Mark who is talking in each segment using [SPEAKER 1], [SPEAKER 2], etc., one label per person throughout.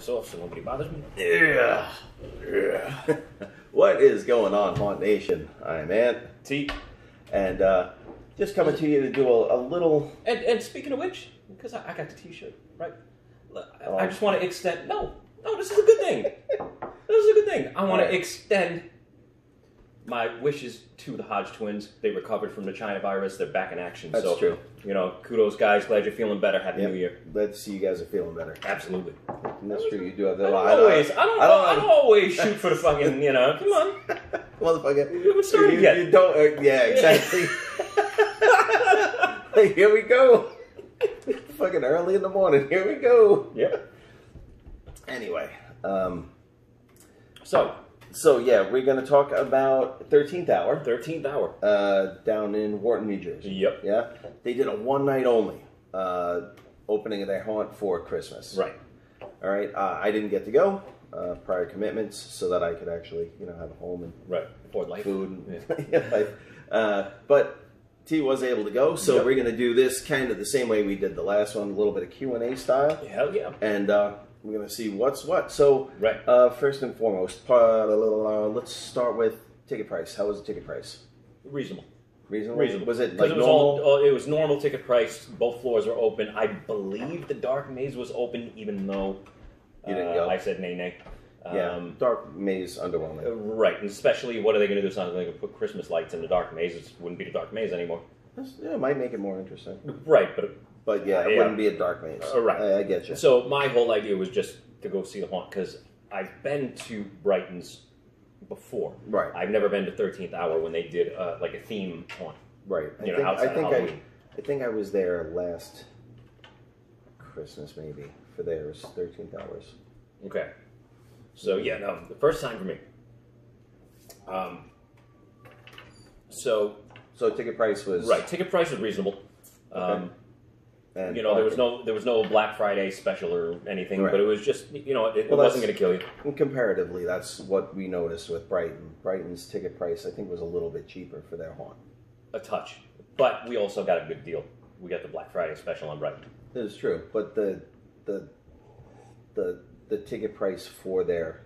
[SPEAKER 1] lights off so nobody bothers me.
[SPEAKER 2] Yeah. What is going on, Haunt Nation? I'm Ant.
[SPEAKER 1] T.
[SPEAKER 2] And just coming to you to do a little...
[SPEAKER 1] And speaking of which, because I got the T-shirt, right? I just want to extend... No, this is a good thing. This is a good thing. I want to extend my wishes to the Hodge twins. They recovered from the China virus. They're back in action.
[SPEAKER 2] That's
[SPEAKER 1] so,
[SPEAKER 2] true.
[SPEAKER 1] You know, kudos, guys. Glad you're feeling better. Happy New Year.
[SPEAKER 2] Glad to see you guys are feeling better.
[SPEAKER 1] Absolutely.
[SPEAKER 2] And that's true. You do have that.
[SPEAKER 1] I don't always shoot for the fucking, you know, come on.
[SPEAKER 2] Motherfucker.
[SPEAKER 1] You haven't started yet.
[SPEAKER 2] You don't... yeah, exactly. Here we go. Fucking early in the morning. Here we go.
[SPEAKER 1] Yep.
[SPEAKER 2] Anyway.
[SPEAKER 1] So
[SPEAKER 2] yeah, we're going to talk about 13th Hour.
[SPEAKER 1] 13th Hour.
[SPEAKER 2] Down in Wharton, New Jersey.
[SPEAKER 1] Yep.
[SPEAKER 2] Yeah. They did a one night only opening of their haunt for Christmas.
[SPEAKER 1] Right.
[SPEAKER 2] All right. I didn't get to go. Prior commitments so that I could actually, have a home and
[SPEAKER 1] afford life.
[SPEAKER 2] Food. And life. But T was able to go, so we're going to do this kind of the same way we did the last one, a little bit of Q&A style.
[SPEAKER 1] Hell yeah.
[SPEAKER 2] And we're going to see what's what. So, first and foremost, let's start with ticket price. How was the ticket price?
[SPEAKER 1] Reasonable.
[SPEAKER 2] Reasonable? Was it
[SPEAKER 1] like
[SPEAKER 2] normal?
[SPEAKER 1] It was normal ticket price. Both floors were open. I believe the Dark Maze was open, even though
[SPEAKER 2] you didn't go.
[SPEAKER 1] I said nay.
[SPEAKER 2] Dark Maze underwhelming.
[SPEAKER 1] Right, and especially what are they going to do? Something like put Christmas lights in the Dark Maze. It wouldn't be the Dark Maze anymore.
[SPEAKER 2] Yeah, it might make it more interesting.
[SPEAKER 1] Right,
[SPEAKER 2] but yeah, it wouldn't be a Dark Maze.
[SPEAKER 1] Right,
[SPEAKER 2] I get you.
[SPEAKER 1] So my whole idea was just to go see the haunt because I've been to Brighton's before.
[SPEAKER 2] Right.
[SPEAKER 1] I've never been to 13th Hour when they did like a theme haunt.
[SPEAKER 2] Right. I think I was there last Christmas maybe for theirs 13th Hours.
[SPEAKER 1] Okay. So yeah, no, the first time for me. So
[SPEAKER 2] ticket price was
[SPEAKER 1] Ticket price was reasonable.
[SPEAKER 2] Okay. And
[SPEAKER 1] there was no Black Friday special or anything, but it was just it wasn't going to kill you.
[SPEAKER 2] And comparatively, that's what we noticed with Brighton. Brighton's ticket price I think was a little bit cheaper for their haunt.
[SPEAKER 1] A touch, but we also got a good deal. We got the Black Friday special on Brighton.
[SPEAKER 2] That is true, but the ticket price for their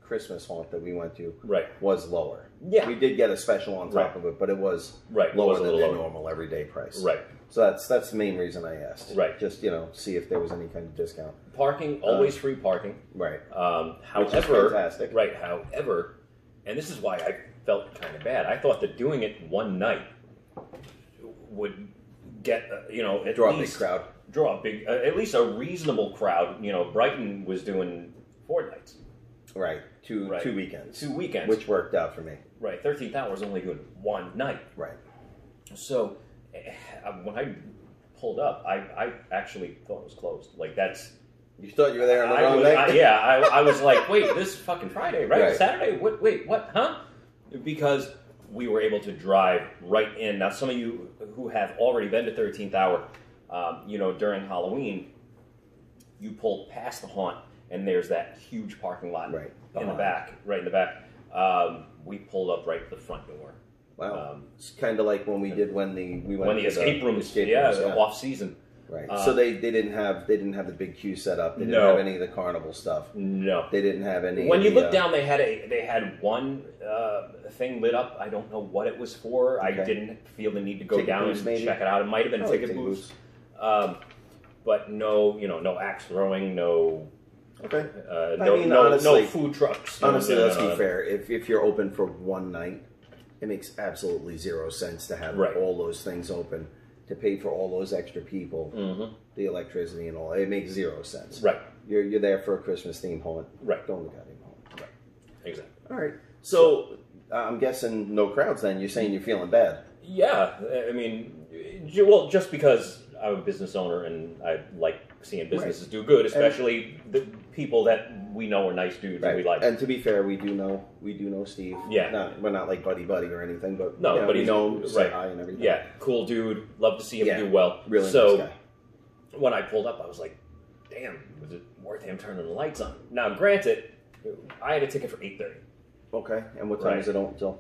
[SPEAKER 2] Christmas haunt that we went to was lower.
[SPEAKER 1] Yeah.
[SPEAKER 2] We did get a special on top of it, but it was lower than their normal everyday price.
[SPEAKER 1] Right.
[SPEAKER 2] So that's the main reason I asked.
[SPEAKER 1] Right.
[SPEAKER 2] Just, see if there was any kind of discount.
[SPEAKER 1] Parking, always free parking.
[SPEAKER 2] Right.
[SPEAKER 1] However,
[SPEAKER 2] which is fantastic.
[SPEAKER 1] Right. However, and this is why I felt kind of bad. I thought that doing it one night would get,
[SPEAKER 2] draw a big crowd.
[SPEAKER 1] Draw a big, at least a reasonable crowd. Brighton was doing 4 nights.
[SPEAKER 2] Right. Two weekends.
[SPEAKER 1] 2 weekends.
[SPEAKER 2] Which worked out for me.
[SPEAKER 1] Right. 13th Hour was only doing one night.
[SPEAKER 2] Right.
[SPEAKER 1] So when I pulled up, I actually thought it was closed. Like that's...
[SPEAKER 2] You thought you were there on the wrong night?
[SPEAKER 1] I was like, wait, this is fucking Friday, right? Saturday? Wait, what? Huh? Because we were able to drive right in. Now, some of you who have already been to 13th Hour, during Halloween, you pull past the haunt, and there's that huge parking lot in the back. We pulled up right at the front door.
[SPEAKER 2] Wow. It's kind of like when we did when the
[SPEAKER 1] escape rooms, off season.
[SPEAKER 2] Right. So they didn't have the big queue set up. They didn't have any of the carnival stuff.
[SPEAKER 1] No.
[SPEAKER 2] They didn't have any.
[SPEAKER 1] When you look down, they had one thing lit up. I don't know what it was for. Okay. I didn't feel the need to go down and check it out. It might have been ticket booths. But no, no axe throwing, no.
[SPEAKER 2] Okay.
[SPEAKER 1] Honestly, no food trucks.
[SPEAKER 2] Honestly, let's be fair. If you're open for one night, it makes absolutely zero sense to have all those things open, to pay for all those extra people, the electricity and all. It makes zero sense.
[SPEAKER 1] Right.
[SPEAKER 2] You're there for a Christmas theme haunt.
[SPEAKER 1] Right.
[SPEAKER 2] Don't look at him haunt.
[SPEAKER 1] Right. Exactly.
[SPEAKER 2] All right. So I'm guessing no crowds. Then you're saying you're feeling bad.
[SPEAKER 1] Yeah. I mean, well, just because I'm a business owner and I like seeing businesses do good, especially the people that we know are nice dudes and we like.
[SPEAKER 2] And to be fair, we do know Steve.
[SPEAKER 1] Yeah.
[SPEAKER 2] We're not like buddy or anything, but
[SPEAKER 1] but
[SPEAKER 2] we know him, say hi and everything.
[SPEAKER 1] Yeah, cool dude. Love to see him do well.
[SPEAKER 2] Really nice guy.
[SPEAKER 1] When I pulled up, I was like, damn, was it worth him turning the lights on? Now, granted, I had a ticket for 8:30.
[SPEAKER 2] Okay, and what time is it until?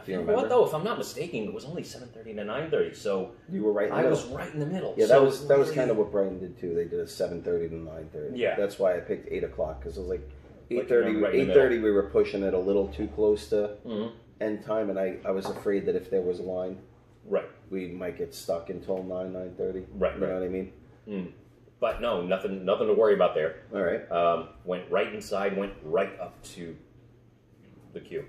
[SPEAKER 1] You know what though? If I'm not mistaken, it was only 7:30 to 9:30. So
[SPEAKER 2] you were right. In the
[SPEAKER 1] middle.
[SPEAKER 2] I was
[SPEAKER 1] right in the middle.
[SPEAKER 2] Yeah, that was kind of what Brighton did too. They did a 7:30 to 9:30.
[SPEAKER 1] Yeah,
[SPEAKER 2] that's why I picked 8 o'clock because it was like 8:30. 8:30 we were pushing it a little too close to end time, and I was afraid that if there was a line, we might get stuck until 9:30.
[SPEAKER 1] Right,
[SPEAKER 2] you know what I mean?
[SPEAKER 1] But no, nothing to worry about there.
[SPEAKER 2] All right.
[SPEAKER 1] Went right inside, went right up to the queue.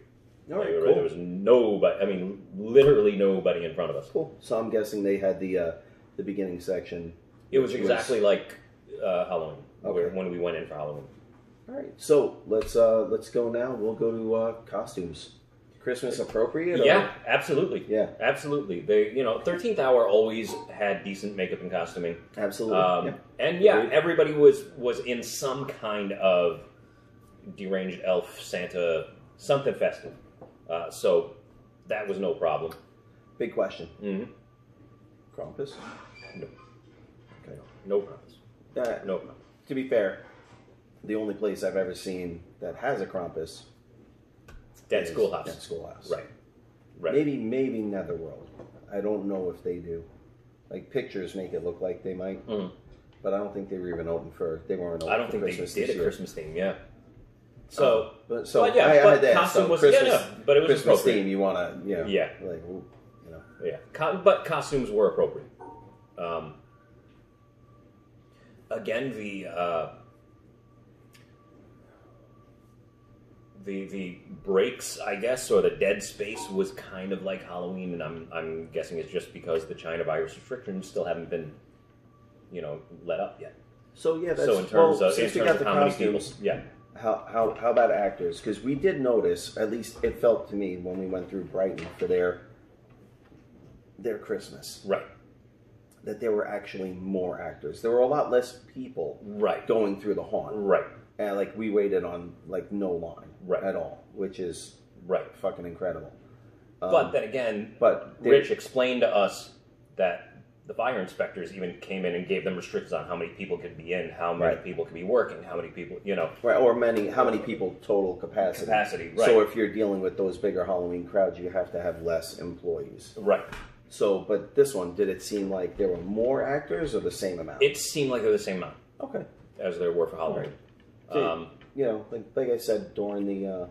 [SPEAKER 2] All right, cool.
[SPEAKER 1] There was nobody. I mean, literally nobody in front of us.
[SPEAKER 2] Cool. So I'm guessing they had the beginning section.
[SPEAKER 1] It was exactly like Halloween when we went in for Halloween.
[SPEAKER 2] All right. So let's go now. We'll go to costumes. Christmas appropriate?
[SPEAKER 1] Yeah, absolutely.
[SPEAKER 2] Yeah,
[SPEAKER 1] absolutely. They, 13th Hour always had decent makeup and costuming.
[SPEAKER 2] Absolutely.
[SPEAKER 1] And everybody was in some kind of deranged elf, Santa, something festive. So that was no problem.
[SPEAKER 2] Big question. Krampus?
[SPEAKER 1] No. Okay. No Krampus. No Krampus.
[SPEAKER 2] To be fair, the only place I've ever seen that has a Krampus.
[SPEAKER 1] Dead Schoolhouse.
[SPEAKER 2] Dead Schoolhouse.
[SPEAKER 1] Right.
[SPEAKER 2] Maybe Netherworld. I don't know if they do. Like pictures make it look like they might, but I don't think they were even open for. They weren't open.
[SPEAKER 1] I don't think
[SPEAKER 2] Christmas
[SPEAKER 1] they did a
[SPEAKER 2] year.
[SPEAKER 1] Christmas theme. Yeah.
[SPEAKER 2] So
[SPEAKER 1] but
[SPEAKER 2] costume
[SPEAKER 1] was
[SPEAKER 2] Christmas,
[SPEAKER 1] but it was
[SPEAKER 2] Christmas
[SPEAKER 1] appropriate.
[SPEAKER 2] theme. You want to,
[SPEAKER 1] yeah,
[SPEAKER 2] like,
[SPEAKER 1] yeah. But costumes were appropriate. Again, the breaks, I guess, or the dead space was kind of like Halloween, and I'm guessing it's just because the China virus restrictions still haven't been, let up yet.
[SPEAKER 2] So yeah, that's,
[SPEAKER 1] in terms of
[SPEAKER 2] how
[SPEAKER 1] many people,
[SPEAKER 2] How about actors? Because we did notice, at least it felt to me when we went through Brighton for their Christmas, that there were actually more actors. There were a lot less people, going through the haunt, and like we waited on like no line, at all, which is fucking incredible.
[SPEAKER 1] But then again, Rich explained to us that the fire inspectors even came in and gave them restrictions on how many people could be in, how many people could be working, how many people,
[SPEAKER 2] or how many people total capacity. So if you're dealing with those bigger Halloween crowds, you have to have less employees. So, but this one, did it seem like there were more actors or the same amount?
[SPEAKER 1] It seemed like they were the same amount.
[SPEAKER 2] Okay.
[SPEAKER 1] As there were for Halloween.
[SPEAKER 2] So, like I said, during the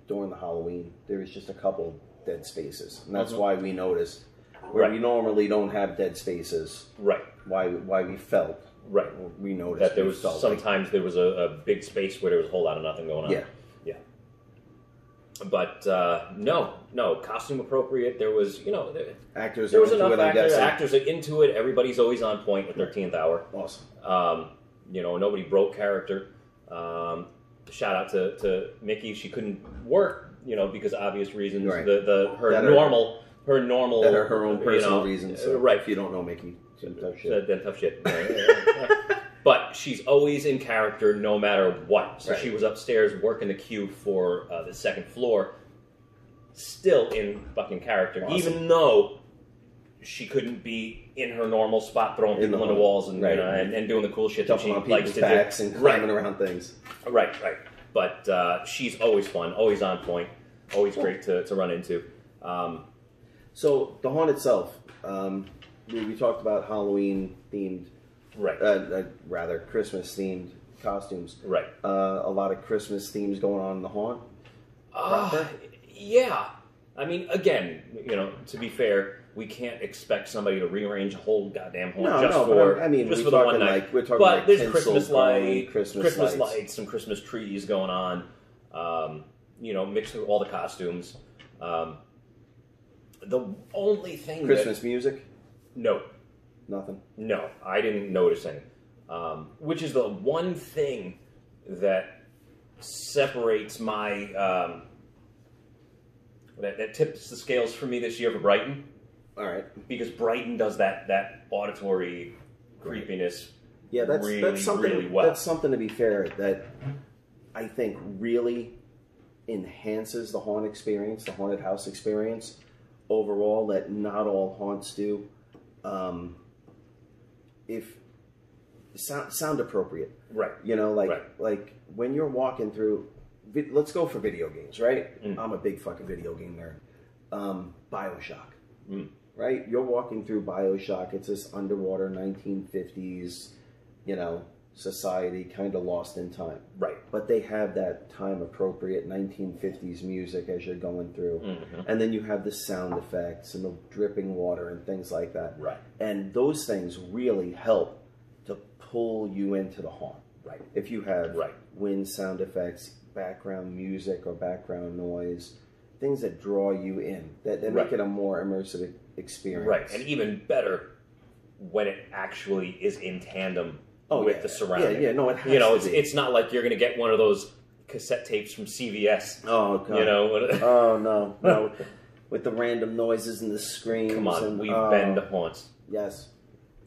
[SPEAKER 2] Halloween, there was just a couple dead spaces, and that's why we noticed where we normally don't have dead spaces. Why we felt. We noticed
[SPEAKER 1] that there was sometimes there was a big space where there was a whole lot of nothing going on.
[SPEAKER 2] Yeah.
[SPEAKER 1] But no, costume appropriate. There was,
[SPEAKER 2] actors.
[SPEAKER 1] There was enough actors. Actors are into it. Everybody's always on point at 13th Hour.
[SPEAKER 2] Awesome.
[SPEAKER 1] Nobody broke character. Shout out to Mickey. She couldn't work, because of obvious reasons. Her own
[SPEAKER 2] personal reasons. So if you don't know Mickey, tough shit.
[SPEAKER 1] Then tough shit. But she's always in character no matter what. So she was upstairs working the queue for the second floor, still in fucking character, even though she couldn't be in her normal spot throwing people on the walls and and doing the cool shit that she likes to do.
[SPEAKER 2] And climbing around things.
[SPEAKER 1] Right. But she's always fun, always on point, always great to run into.
[SPEAKER 2] So the haunt itself, we talked about Halloween themed. Rather Christmas themed costumes. A lot of Christmas themes going on in the haunt.
[SPEAKER 1] Yeah. I mean, again, to be fair, we can't expect somebody to rearrange a whole goddamn haunt for the one night.
[SPEAKER 2] We're talking
[SPEAKER 1] but there's
[SPEAKER 2] Christmas
[SPEAKER 1] lights, some Christmas trees going on. Mixed with all the costumes. The only thing
[SPEAKER 2] Christmas music?
[SPEAKER 1] No.
[SPEAKER 2] Nothing?
[SPEAKER 1] No, I didn't notice any. Which is the one thing that separates my... that tips the scales for me this year for Brighton.
[SPEAKER 2] All right.
[SPEAKER 1] Because Brighton does that auditory creepiness that's something, really well.
[SPEAKER 2] That's something, to be fair, that I think really enhances the haunt experience, the haunted house experience overall, that not all haunts do. If sound appropriate,
[SPEAKER 1] like
[SPEAKER 2] when you're walking through let's go for video games, right? I'm a big fucking video game nerd. BioShock, right? You're walking through BioShock. It's this underwater 1950s, society kind of lost in time.
[SPEAKER 1] Right.
[SPEAKER 2] But they have that time-appropriate 1950s music as you're going through. And then you have the sound effects and the dripping water and things like that.
[SPEAKER 1] Right.
[SPEAKER 2] And those things really help to pull you into the haunt.
[SPEAKER 1] Right.
[SPEAKER 2] If you have wind sound effects, background music or background noise, things that draw you in, that make it a more immersive experience.
[SPEAKER 1] Right. And even better when it actually is in tandem with the surrounding.
[SPEAKER 2] Yeah, no, it has to be.
[SPEAKER 1] It's not like you're going to get one of those cassette tapes from CVS.
[SPEAKER 2] Oh, God. Oh, no. With the random noises and the screams.
[SPEAKER 1] Come on, we've been to haunts.
[SPEAKER 2] Yes.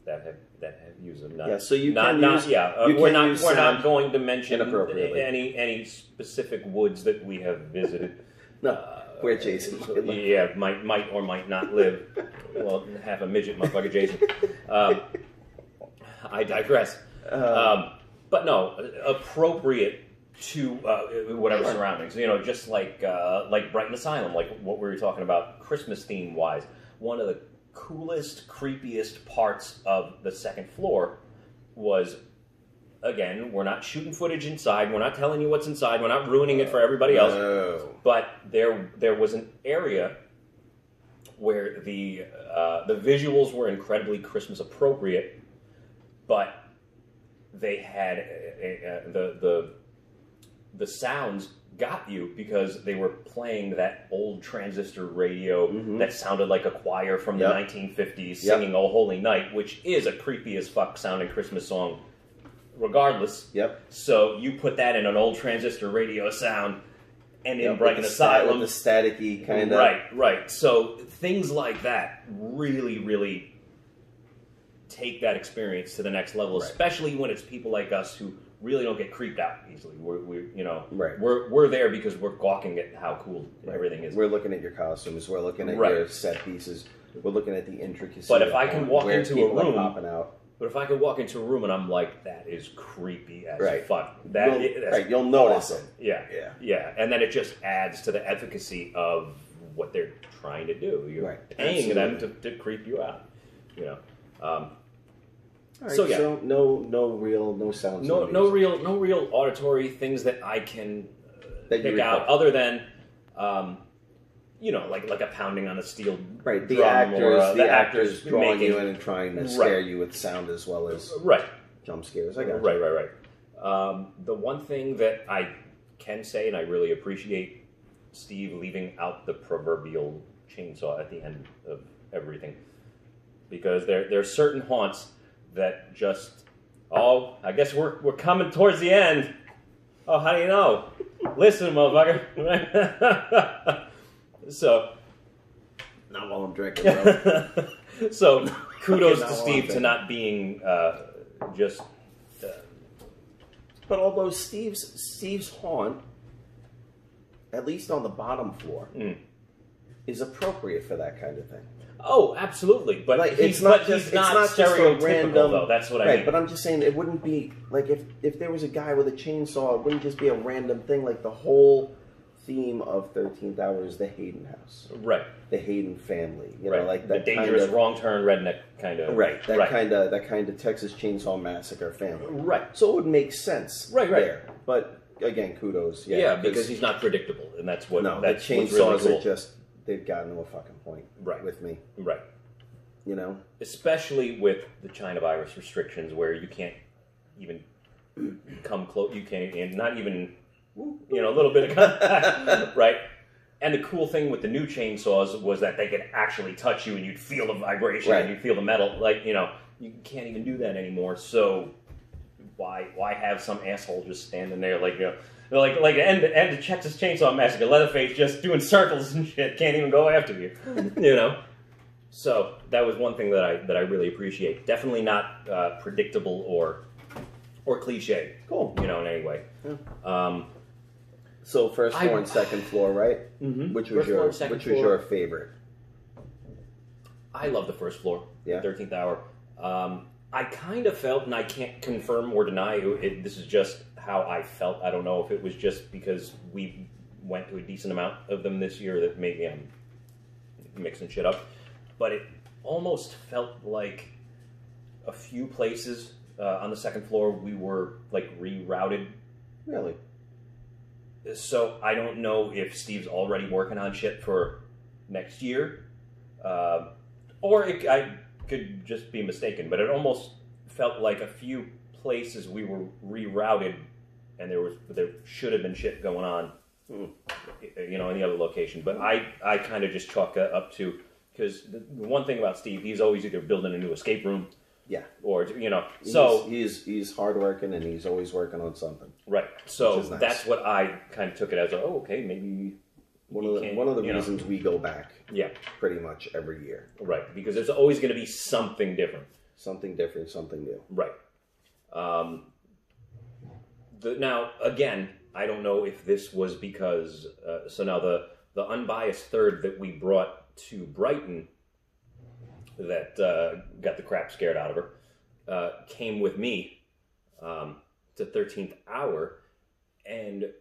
[SPEAKER 1] That have used them. Not,
[SPEAKER 2] yeah, so you
[SPEAKER 1] not,
[SPEAKER 2] can
[SPEAKER 1] not,
[SPEAKER 2] use...
[SPEAKER 1] Yeah,
[SPEAKER 2] we're
[SPEAKER 1] not going to mention any specific woods that we have visited.
[SPEAKER 2] No, where Jason might live.
[SPEAKER 1] Yeah, might or might not live. Well, half a midget, motherfucker Jason. I digress. But no, appropriate to whatever surroundings. Just like Brighton Asylum, like what we were talking about, Christmas theme wise. One of the coolest, creepiest parts of the second floor was, again, we're not shooting footage inside. We're not telling you what's inside. We're not ruining it for everybody else.
[SPEAKER 2] No.
[SPEAKER 1] But there was an area where the visuals were incredibly Christmas appropriate, but they had the sounds got you because they were playing that old transistor radio that sounded like a choir from the 1950s singing "Oh Holy Night," which is a creepy as fuck sounding Christmas song regardless.
[SPEAKER 2] Yep.
[SPEAKER 1] So you put that in an old transistor radio sound, and in Brighton Asylum,
[SPEAKER 2] with the staticky kind of...
[SPEAKER 1] Right. So things like that really, really take that experience to the next level, especially when it's people like us who really don't get creeped out easily. We're there because we're gawking at how cool everything is.
[SPEAKER 2] We're looking at your costumes. We're looking at your set pieces. We're looking at the intricacies.
[SPEAKER 1] But if I can walk into a room,
[SPEAKER 2] popping out.
[SPEAKER 1] But if I could walk into a room and I'm like, that is creepy as fuck.
[SPEAKER 2] You'll notice it.
[SPEAKER 1] Yeah. And then it just adds to the efficacy of what they're trying to do. You're paying them to creep you out.
[SPEAKER 2] So no sounds.
[SPEAKER 1] No real auditory things that I can pick out other than like a pounding on a steel drum,
[SPEAKER 2] the actors drawing you in and trying to scare you with sound as well as jump scares. I got you.
[SPEAKER 1] Right. The one thing that I can say, and I really appreciate Steve leaving out the proverbial chainsaw at the end of everything, because there's certain haunts that just, I guess we're coming towards the end. Oh, how do you know? Listen, motherfucker. So,
[SPEAKER 2] not while I'm drinking, bro.
[SPEAKER 1] So, kudos to Steve to not being just.
[SPEAKER 2] But although Steve's haunt, at least on the bottom floor, is appropriate for that kind of thing.
[SPEAKER 1] Oh, absolutely, but
[SPEAKER 2] it's not
[SPEAKER 1] stereotypical,
[SPEAKER 2] random,
[SPEAKER 1] though. That's what I mean.
[SPEAKER 2] But I'm just saying it wouldn't be like if there was a guy with a chainsaw, it wouldn't just be a random thing. Like the whole theme of 13th Hour is the Hayden house, the Hayden family. Like that
[SPEAKER 1] the dangerous wrong turn redneck kind of
[SPEAKER 2] that kind of Texas Chainsaw Massacre family. So it would make sense. There. But again, kudos.
[SPEAKER 1] Yeah, because he's not predictable, and that's what.
[SPEAKER 2] No,
[SPEAKER 1] that's
[SPEAKER 2] the chainsaws
[SPEAKER 1] really cool.
[SPEAKER 2] are just. They've gotten to a fucking point with me.
[SPEAKER 1] Right.
[SPEAKER 2] Especially
[SPEAKER 1] with the China virus restrictions where you can't even come close. You can't, not even, a little bit of contact. Right. And the cool thing with the new chainsaws was that they could actually touch you and you'd feel the vibration and you'd feel the metal. Like, you can't even do that anymore. So why have some asshole just standing there like, like end of Texas Chainsaw Massacre, Leatherface just doing circles and shit, can't even go after you, So that was one thing that I really appreciate. Definitely not predictable or cliche.
[SPEAKER 2] Cool.
[SPEAKER 1] In any way. Yeah.
[SPEAKER 2] So first floor and second floor, right? Mm-hmm. Which was your favorite?
[SPEAKER 1] I love the first floor.
[SPEAKER 2] Yeah.
[SPEAKER 1] 13th Hour. I kind of felt, and I can't confirm or deny, this is just how I felt. I don't know if it was just because we went to a decent amount of them this year that maybe I'm mixing shit up. But it almost felt like a few places on the second floor we were like rerouted.
[SPEAKER 2] Really?
[SPEAKER 1] So I don't know if Steve's already working on shit for next year, or I could just be mistaken. But it almost felt like a few places we were rerouted, and there should have been shit going on, you know, in the other location. But I kind of just chalk that up to, because the one thing about Steve, he's always either building a new escape room,
[SPEAKER 2] yeah,
[SPEAKER 1] or you know, so
[SPEAKER 2] he's hardworking and he's always working on something.
[SPEAKER 1] Right. So
[SPEAKER 2] nice.
[SPEAKER 1] That's what I kind of took it as. Okay, maybe
[SPEAKER 2] one of the reasons we go back. Yeah, pretty much every year.
[SPEAKER 1] Right, because there's always going to be something different.
[SPEAKER 2] Something different, something new.
[SPEAKER 1] Right. Now, again, I don't know if this was because... so now the unbiased third that we brought to Brighton that got the crap scared out of her came with me to 13th Hour, and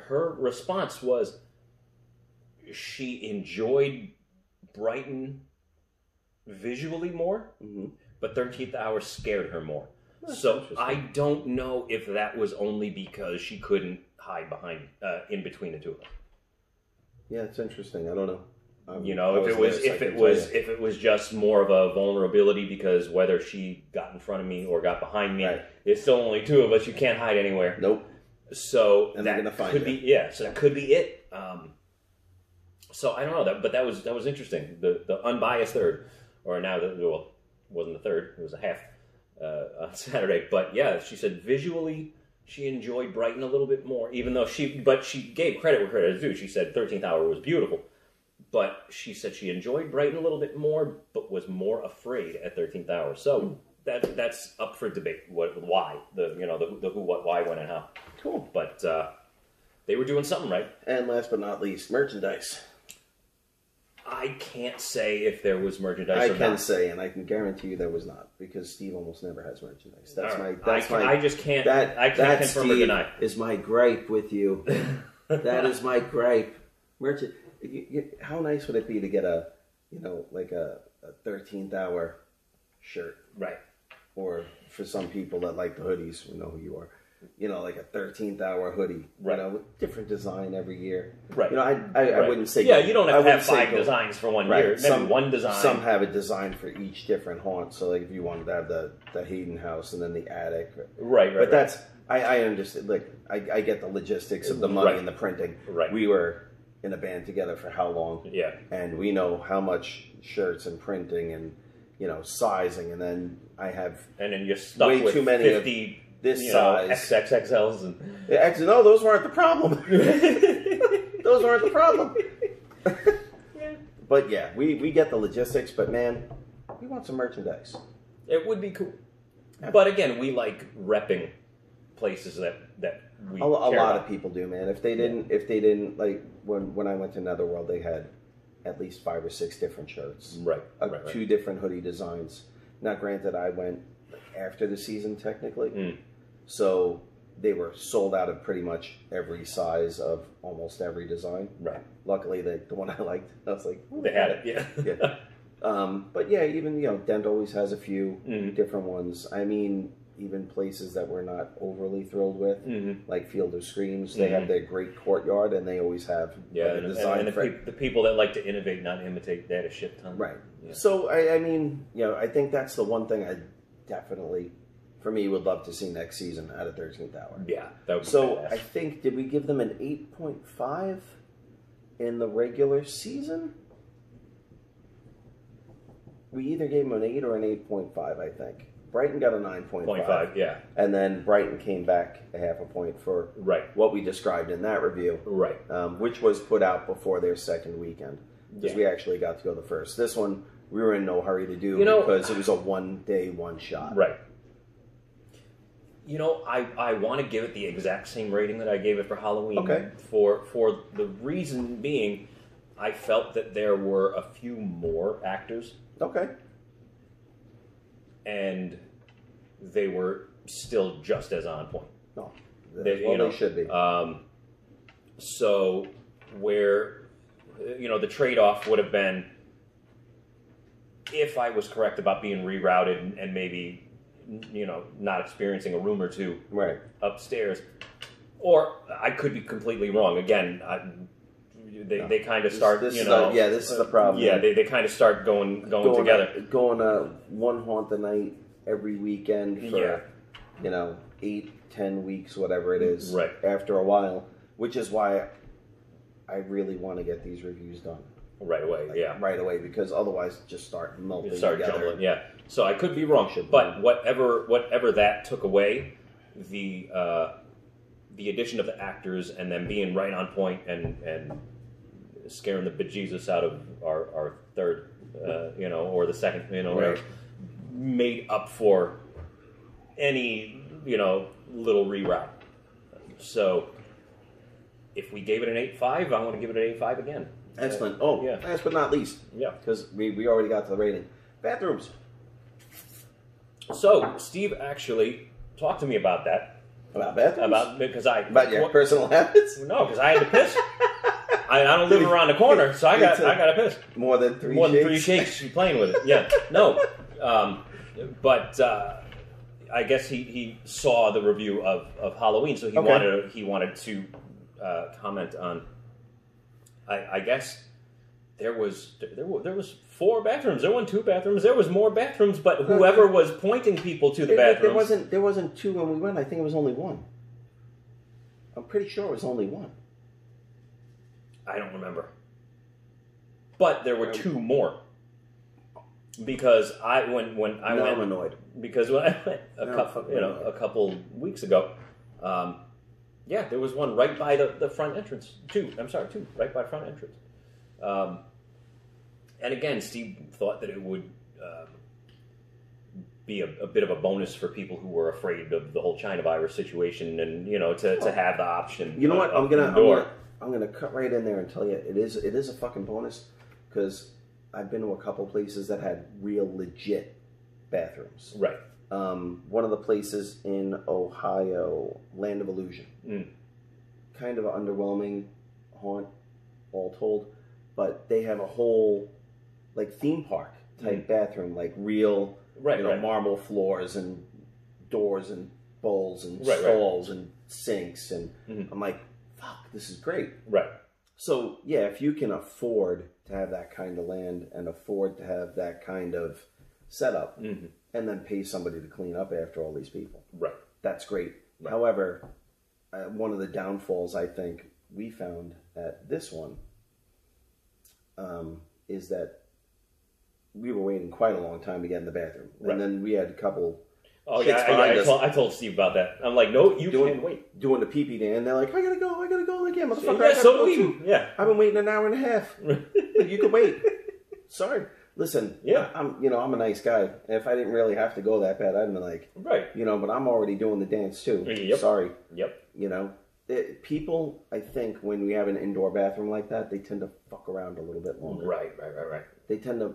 [SPEAKER 1] her response was she enjoyed Brighton visually more, but 13th Hour scared her more. That's so I don't know if that was only because she couldn't hide behind, in between the two of them.
[SPEAKER 2] Yeah, it's interesting. I don't know.
[SPEAKER 1] You know, if it was just more of a vulnerability because whether she got in front of me or got behind me, it's still only two of us. You can't hide anywhere.
[SPEAKER 2] Nope.
[SPEAKER 1] So that could be So that could be it. So I don't know but that was interesting. The unbiased third, or now wasn't the third. It was a half on Saturday. But yeah, she said visually she enjoyed Brighton a little bit more, even though she gave credit where credit is due. She said 13th Hour was beautiful. But she said she enjoyed Brighton a little bit more, but was more afraid at 13th Hour. So that's up for debate. Why? The who, what, why, when, and how.
[SPEAKER 2] Cool.
[SPEAKER 1] But they were doing something right.
[SPEAKER 2] And last but not least, merchandise.
[SPEAKER 1] I can't say if there was merchandise or not.
[SPEAKER 2] I can say, and I can guarantee you there was not, because Steve almost never has merchandise.
[SPEAKER 1] I just can't. I can't confirm or deny.
[SPEAKER 2] Is my gripe with you? That is my gripe. How nice would it be to get a 13th Hour shirt,
[SPEAKER 1] right?
[SPEAKER 2] Or for some people that like the hoodies, we know who you are. Like a 13th Hour hoodie, right? With different design every year,
[SPEAKER 1] right?
[SPEAKER 2] I wouldn't say
[SPEAKER 1] you don't have to have 5 designs for one year. Maybe one design.
[SPEAKER 2] Some have a design for each different haunt. So like if you wanted to have the Hayden house and then the attic,
[SPEAKER 1] right.
[SPEAKER 2] But that's I understand. Like I get the logistics of the money and the printing.
[SPEAKER 1] Right.
[SPEAKER 2] We were in a band together for how long?
[SPEAKER 1] Yeah.
[SPEAKER 2] And we know how much shirts and printing and sizing, and then
[SPEAKER 1] you're stuck
[SPEAKER 2] way
[SPEAKER 1] with
[SPEAKER 2] too many
[SPEAKER 1] 50
[SPEAKER 2] this size
[SPEAKER 1] XXXLs and
[SPEAKER 2] no, those weren't the problem. Those weren't the problem. But yeah, we get the logistics, but man, we want some merchandise.
[SPEAKER 1] It would be cool. Yeah. But again, we like repping places that we
[SPEAKER 2] a lot of people do, man. If they didn't like when I went to Netherworld, they had at least 5 or 6 different shirts,
[SPEAKER 1] right.
[SPEAKER 2] 2 different hoodie designs. Now, granted, I went after the season technically, so they were sold out of pretty much every size of almost every design.
[SPEAKER 1] Right.
[SPEAKER 2] Luckily, the one I liked, I was like,
[SPEAKER 1] they had it.
[SPEAKER 2] Yeah. But yeah, even Dent always has a few different ones. I mean, even places that we're not overly thrilled with, like Field of Screams, they have their great courtyard, and they always have a design.
[SPEAKER 1] And the people that like to innovate, not imitate, they had a shit ton.
[SPEAKER 2] Right. Yeah. So I mean, I think that's the one thing I definitely, for me, would love to see next season out of 13th Hour.
[SPEAKER 1] Yeah, that would be
[SPEAKER 2] so
[SPEAKER 1] fantastic.
[SPEAKER 2] I think, did we give them an 8.5 in the regular season? We either gave them an 8 or an 8.5, I think. Brighton got a 9.5.
[SPEAKER 1] Yeah.
[SPEAKER 2] And then Brighton came back a half a point for what we described in that review.
[SPEAKER 1] Right.
[SPEAKER 2] Which was put out before their second weekend. Because we actually got to go the first. This one, we were in no hurry to do because it was a one-day, one-shot.
[SPEAKER 1] Right. I want to give it the exact same rating that I gave it for Halloween.
[SPEAKER 2] Okay.
[SPEAKER 1] For the reason being, I felt that there were a few more actors.
[SPEAKER 2] Okay.
[SPEAKER 1] And they were still just as on point.
[SPEAKER 2] No,
[SPEAKER 1] They
[SPEAKER 2] should be.
[SPEAKER 1] So where, the trade-off would have been, if I was correct about being rerouted and maybe, not experiencing a room or two upstairs, or I could be completely wrong. Again, they kind of start,
[SPEAKER 2] this is the problem.
[SPEAKER 1] Yeah, they kind of start going together.
[SPEAKER 2] Going one haunt a night every weekend for, 8-10 weeks, whatever it is.
[SPEAKER 1] Right.
[SPEAKER 2] After a while, which is why I really want to get these reviews done.
[SPEAKER 1] Right away,
[SPEAKER 2] Right away, because otherwise just start melting
[SPEAKER 1] together. Jumbling, yeah. So I could be wrong,
[SPEAKER 2] Should
[SPEAKER 1] but
[SPEAKER 2] be.
[SPEAKER 1] whatever that took away, the addition of the actors and them being right on point and scaring the bejesus out of our third, or the second,
[SPEAKER 2] right.
[SPEAKER 1] made up for any, little reroute. So if we gave it an 8.5, I want to give it an 8.5 again.
[SPEAKER 2] Excellent.
[SPEAKER 1] Yeah.
[SPEAKER 2] Last but not least.
[SPEAKER 1] Yeah.
[SPEAKER 2] Because we already got to the rating. Bathrooms.
[SPEAKER 1] So Steve actually talked to me about that.
[SPEAKER 2] About bathrooms? About your personal habits?
[SPEAKER 1] No, because I had to piss. I don't live around the corner, so I got to piss.
[SPEAKER 2] More than three
[SPEAKER 1] shakes. You're playing with it. Yeah. No. But I guess he saw the review of Halloween, so he wanted to comment on. I guess there was 4 bathrooms. There weren't 2 bathrooms. There was more bathrooms, but whoever was pointing people to the bathrooms,
[SPEAKER 2] there wasn't 2 when we went. I think it was only 1. I'm pretty sure it was only 1.
[SPEAKER 1] I don't remember, but there were 2 more. Because when I went,
[SPEAKER 2] I'm annoyed.
[SPEAKER 1] Because when I went a couple weeks ago, there was one right by the front entrance. 2 right by front entrance. And again, Steve thought that it would be a bit of a bonus for people who were afraid of the whole China virus situation, and to have the option.
[SPEAKER 2] You know what? I'm gonna cut right in there and tell you it is a fucking bonus, because I've been to a couple places that had real legit bathrooms.
[SPEAKER 1] Right.
[SPEAKER 2] One of the places in Ohio, Land of Illusion. Kind of an underwhelming haunt, all told, but they have a whole theme park type bathroom, real marble floors and doors and bowls and stalls and sinks, and I'm like, fuck, this is great.
[SPEAKER 1] Right.
[SPEAKER 2] So yeah, if you can afford to have that kind of land and afford to have that kind of setup, and then pay somebody to clean up after all these people, that's great. Right. However, one of the downfalls I think we found at this one is that we were waiting quite a long time to get in the bathroom, and then we had a couple.
[SPEAKER 1] Oh yeah, I told Steve about that. I'm like, no, you can't wait.
[SPEAKER 2] Doing the pee-pee day, and they're like, I gotta go. Like, yeah, motherfucker,
[SPEAKER 1] yeah, so do we. Yeah,
[SPEAKER 2] I've been waiting an hour and a half. You can wait. Sorry. Listen, I'm a nice guy. If I didn't really have to go that bad, I'd have been like, but I'm already doing the dance too.
[SPEAKER 1] Yep.
[SPEAKER 2] Sorry.
[SPEAKER 1] Yep.
[SPEAKER 2] People, I think, when we have an indoor bathroom like that, they tend to fuck around a little bit longer.
[SPEAKER 1] Right.
[SPEAKER 2] They tend to,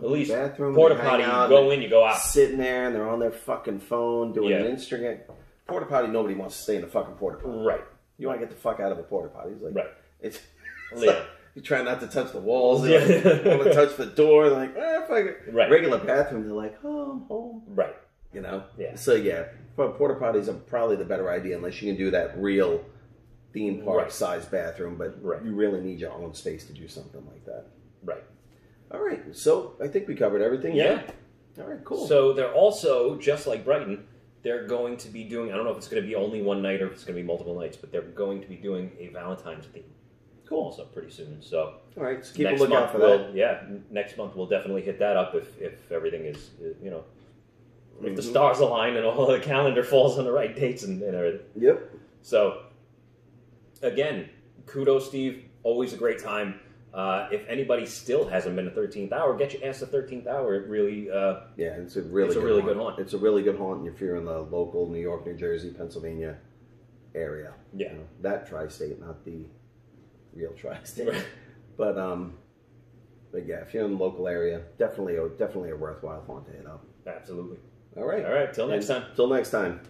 [SPEAKER 1] at least
[SPEAKER 2] bathroom,
[SPEAKER 1] porta potty, you go in, you go out.
[SPEAKER 2] Sitting there, and they're on their fucking phone doing an Instagram. Porta potty, nobody wants to stay in a fucking porta potty.
[SPEAKER 1] Right.
[SPEAKER 2] You want to get the fuck out of a porta potty. It's like, it's
[SPEAKER 1] yeah.
[SPEAKER 2] like, you try not to touch the walls. They want to touch the door. They're like, fuck it.
[SPEAKER 1] Right.
[SPEAKER 2] Regular bathroom, they're like, oh, I'm home.
[SPEAKER 1] Right.
[SPEAKER 2] Yeah. So yeah, porta potties are probably the better idea, unless you can do that real theme park size bathroom, but you really need your own space to do something like that.
[SPEAKER 1] Right.
[SPEAKER 2] All right. So I think we covered everything.
[SPEAKER 1] Yeah.
[SPEAKER 2] All right. Cool.
[SPEAKER 1] So they're also, just like Brighton, they're going to be doing, I don't know if it's going to be only one night or if it's going to be multiple nights, but they're going to be doing a Valentine's theme. Cool. Also pretty soon. So
[SPEAKER 2] all right. So keep a lookout for that.
[SPEAKER 1] Next month we'll definitely hit that up if everything is, if the stars align and all the calendar falls on the right dates and everything.
[SPEAKER 2] Yep. So,
[SPEAKER 1] again, kudos, Steve. Always a great time. If anybody still hasn't been to 13th Hour, get your ass to 13th Hour. It really,
[SPEAKER 2] it's a really good haunt. It's a really good haunt if you're in the local New York, New Jersey, Pennsylvania area.
[SPEAKER 1] Yeah,
[SPEAKER 2] that tri-state, not the real tri-state. But yeah, if you're in the local area, definitely a worthwhile haunt to hit up.
[SPEAKER 1] Absolutely.
[SPEAKER 2] All right.
[SPEAKER 1] All right. Till next time.
[SPEAKER 2] Till next time.